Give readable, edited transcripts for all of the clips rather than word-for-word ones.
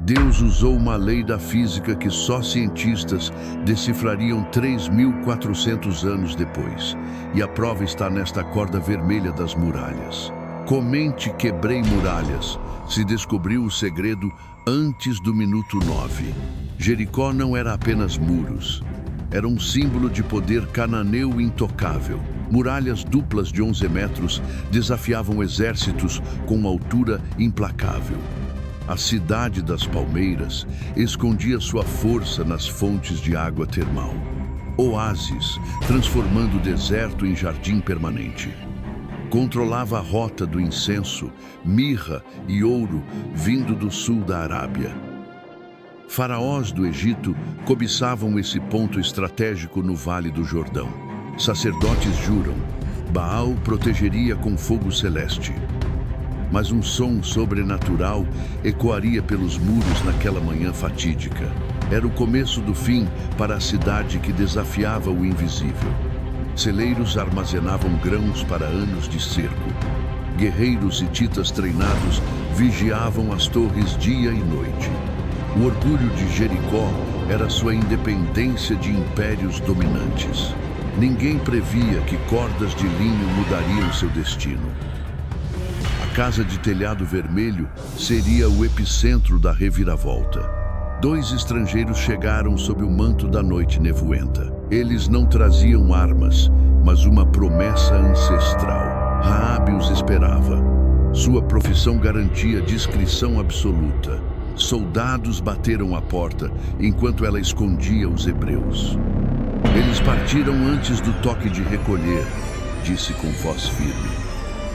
Deus usou uma lei da física que só cientistas decifrariam 3.400 anos depois. E a prova está nesta corda vermelha das muralhas. Comente quebrei muralhas. Se descobriu o segredo antes do minuto 9. Jericó não era apenas muros. Era um símbolo de poder cananeu intocável. Muralhas duplas de 11 metros desafiavam exércitos com uma altura implacável. A cidade das palmeiras escondia sua força nas fontes de água termal. Oásis, transformando o deserto em jardim permanente. Controlava a rota do incenso, mirra e ouro vindo do sul da Arábia. Faraós do Egito cobiçavam esse ponto estratégico no Vale do Jordão. Sacerdotes juram, Baal protegeria com fogo celeste. Mas um som sobrenatural ecoaria pelos muros naquela manhã fatídica. Era o começo do fim para a cidade que desafiava o invisível. Celeiros armazenavam grãos para anos de cerco. Guerreiros hititas treinados vigiavam as torres dia e noite. O orgulho de Jericó era sua independência de impérios dominantes. Ninguém previa que cordas de linho mudariam seu destino. A casa de telhado vermelho seria o epicentro da reviravolta. 2 estrangeiros chegaram sob o manto da noite nevoenta. Eles não traziam armas, mas uma promessa ancestral. Raabe os esperava. Sua profissão garantia discrição absoluta. Soldados bateram a porta, enquanto ela escondia os hebreus. Eles partiram antes do toque de recolher, disse com voz firme.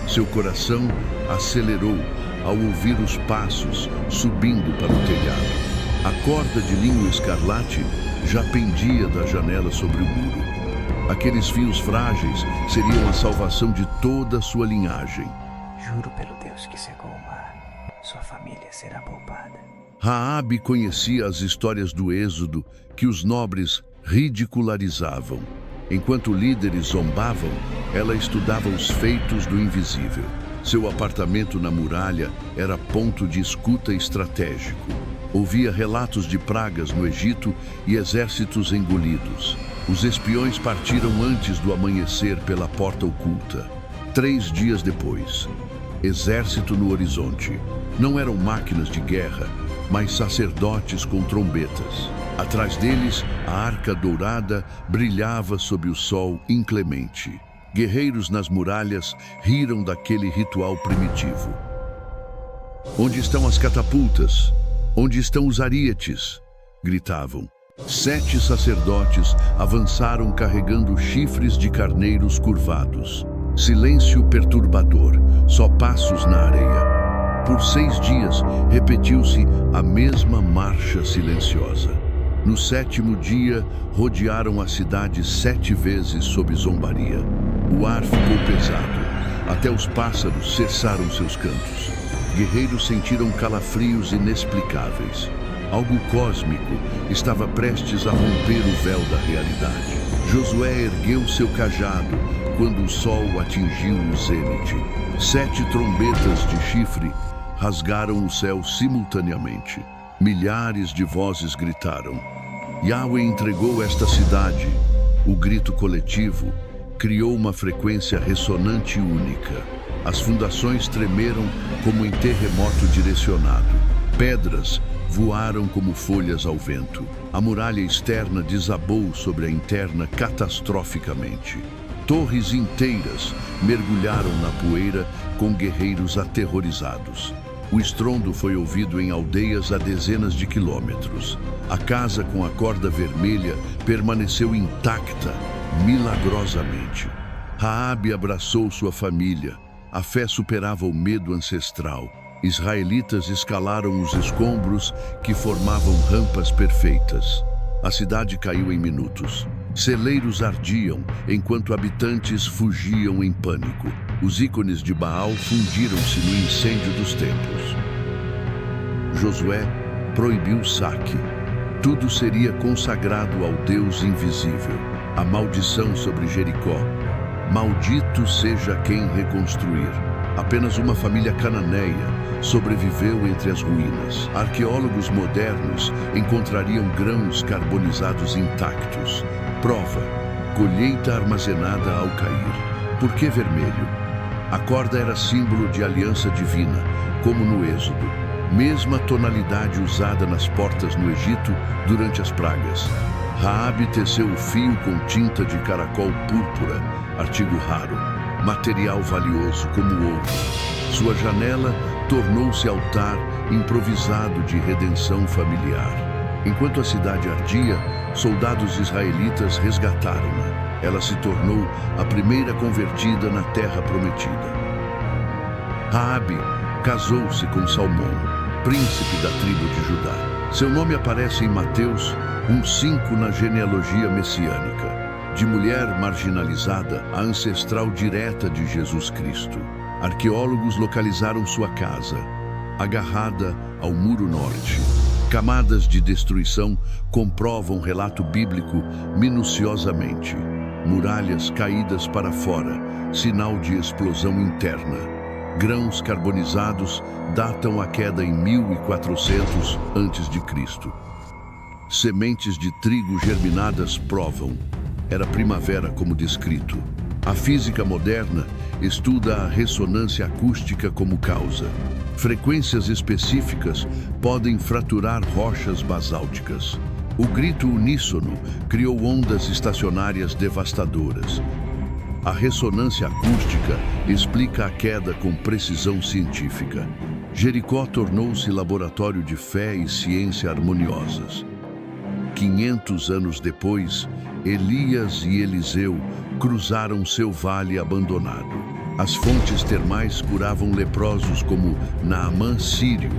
Seu coração acelerou ao ouvir os passos subindo para o telhado. A corda de linho escarlate já pendia da janela sobre o muro. Aqueles fios frágeis seriam a salvação de toda a sua linhagem. Juro pelo Deus que secou o mar, sua família será poupada. Raabe conhecia as histórias do Êxodo que os nobres ridicularizavam. Enquanto líderes zombavam, ela estudava os feitos do invisível. Seu apartamento na muralha era ponto de escuta estratégico. Ouvia relatos de pragas no Egito e exércitos engolidos. Os espiões partiram antes do amanhecer pela porta oculta. 3 dias depois, exército no horizonte. Não eram máquinas de guerra, mas sacerdotes com trombetas. Atrás deles, a arca dourada brilhava sob o sol inclemente. Guerreiros nas muralhas riram daquele ritual primitivo. Onde estão as catapultas? Onde estão os arietes? Gritavam. 7 sacerdotes avançaram carregando chifres de carneiros curvados. Silêncio perturbador, só passos na areia. Por 6 dias, repetiu-se a mesma marcha silenciosa. No 7º dia, rodearam a cidade 7 vezes sob zombaria. O ar ficou pesado, até os pássaros cessaram seus cantos. Guerreiros sentiram calafrios inexplicáveis. Algo cósmico estava prestes a romper o véu da realidade. Josué ergueu seu cajado quando o sol atingiu o zênite. 7 trombetas de chifre rasgaram o céu simultaneamente. Milhares de vozes gritaram. Yahweh entregou esta cidade. O grito coletivo criou uma frequência ressonante e única. As fundações tremeram como em terremoto direcionado. Pedras voaram como folhas ao vento. A muralha externa desabou sobre a interna catastroficamente. Torres inteiras mergulharam na poeira com guerreiros aterrorizados. O estrondo foi ouvido em aldeias a dezenas de quilômetros. A casa com a corda vermelha permaneceu intacta, milagrosamente. Raabe abraçou sua família. A fé superava o medo ancestral. Israelitas escalaram os escombros que formavam rampas perfeitas. A cidade caiu em minutos. Celeiros ardiam, enquanto habitantes fugiam em pânico. Os ícones de Baal fundiram-se no incêndio dos templos. Josué proibiu o saque. Tudo seria consagrado ao Deus invisível. A maldição sobre Jericó. Maldito seja quem reconstruir. Apenas uma família cananeia, sobreviveu entre as ruínas. Arqueólogos modernos encontrariam grãos carbonizados intactos. Prova: colheita armazenada ao cair. Por que vermelho? A corda era símbolo de aliança divina, como no Êxodo. Mesma tonalidade usada nas portas no Egito durante as pragas. Raabe teceu o fio com tinta de caracol púrpura, artigo raro, material valioso como ouro. Sua janela tornou-se altar improvisado de redenção familiar. Enquanto a cidade ardia, soldados israelitas resgataram-na. Ela se tornou a primeira convertida na terra prometida. Raabe casou-se com Salmão, príncipe da tribo de Judá. Seu nome aparece em Mateus 1:5 na genealogia messiânica. De mulher marginalizada, a ancestral direta de Jesus Cristo. Arqueólogos localizaram sua casa, agarrada ao muro norte. Camadas de destruição comprovam o relato bíblico minuciosamente. Muralhas caídas para fora, sinal de explosão interna. Grãos carbonizados datam a queda em 1400 a.C. Sementes de trigo germinadas provam. Era primavera como descrito. A física moderna estuda a ressonância acústica como causa. Frequências específicas podem fraturar rochas basálticas. O grito uníssono criou ondas estacionárias devastadoras. A ressonância acústica explica a queda com precisão científica. Jericó tornou-se laboratório de fé e ciência harmoniosas. 500 anos depois, Elias e Eliseu cruzaram seu vale abandonado. As fontes termais curavam leprosos como Naamã sírio.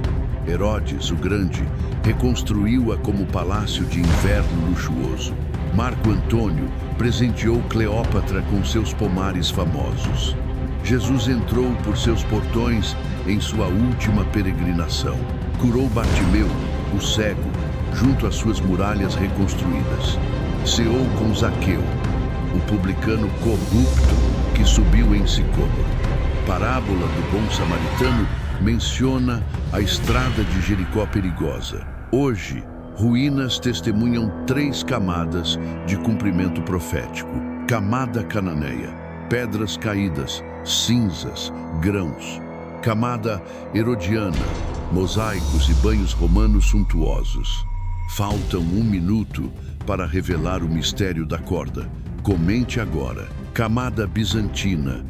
Herodes, o Grande, reconstruiu-a como palácio de inverno luxuoso. Marco Antônio presenteou Cleópatra com seus pomares famosos. Jesus entrou por seus portões em sua última peregrinação. Curou Bartimeu, o cego, junto às suas muralhas reconstruídas. Ceou com Zaqueu, o publicano corrupto que subiu em sicômoro. Parábola do bom samaritano menciona a estrada de Jericó perigosa. Hoje, ruínas testemunham 3 camadas de cumprimento profético. Camada cananeia, pedras caídas, cinzas, grãos. Camada herodiana, mosaicos e banhos romanos suntuosos. Faltam 1 minuto para revelar o mistério da corda. Comente agora. Camada bizantina,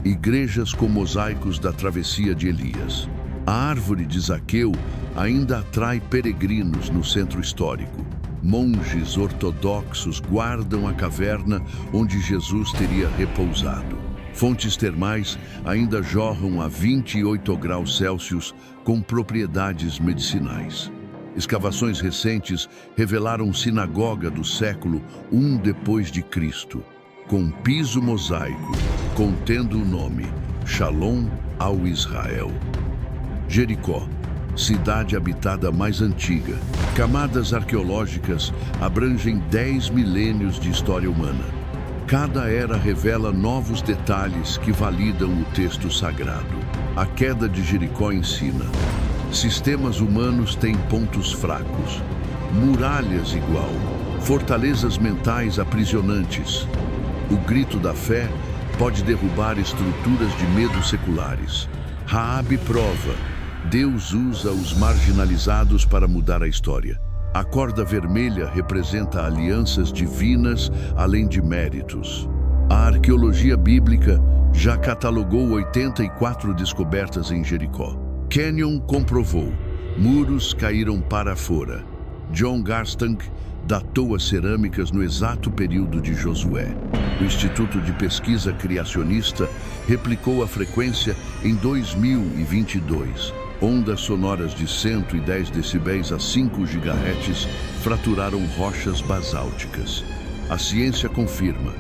igrejas com mosaicos da travessia de Elias. A árvore de Zaqueu ainda atrai peregrinos no centro histórico. Monges ortodoxos guardam a caverna onde Jesus teria repousado. Fontes termais ainda jorram a 28 graus Celsius com propriedades medicinais. Escavações recentes revelaram sinagoga do século I depois de Cristo, com piso mosaico, contendo o nome Shalom ao Israel. Jericó, cidade habitada mais antiga. Camadas arqueológicas abrangem 10 milênios de história humana. Cada era revela novos detalhes que validam o texto sagrado. A queda de Jericó ensina: sistemas humanos têm pontos fracos, muralhas igual, fortalezas mentais aprisionantes. O grito da fé pode derrubar estruturas de medo seculares. Raabe prova: Deus usa os marginalizados para mudar a história. A corda vermelha representa alianças divinas além de méritos. A arqueologia bíblica já catalogou 84 descobertas em Jericó. Kenyon comprovou: muros caíram para fora. John Garstang datou as cerâmicas no exato período de Josué. O Instituto de Pesquisa Criacionista replicou a frequência em 2022. Ondas sonoras de 110 decibéis a 5 GHz fraturaram rochas basálticas. A ciência confirma: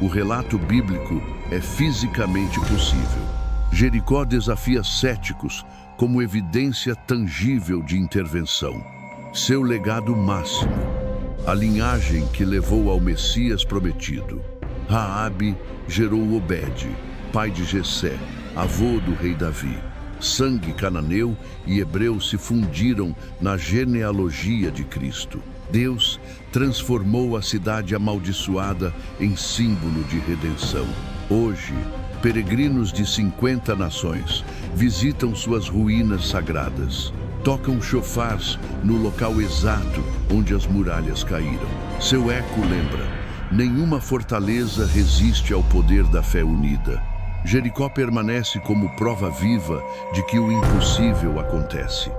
o relato bíblico é fisicamente possível. Jericó desafia céticos como evidência tangível de intervenção. Seu legado máximo: a linhagem que levou ao Messias prometido. Raabe gerou Obed, pai de Jessé, avô do rei Davi. Sangue cananeu e hebreu se fundiram na genealogia de Cristo. Deus transformou a cidade amaldiçoada em símbolo de redenção. Hoje, peregrinos de 50 nações visitam suas ruínas sagradas. Tocam chofars no local exato onde as muralhas caíram. Seu eco lembra: nenhuma fortaleza resiste ao poder da fé unida. Jericó permanece como prova viva de que o impossível acontece.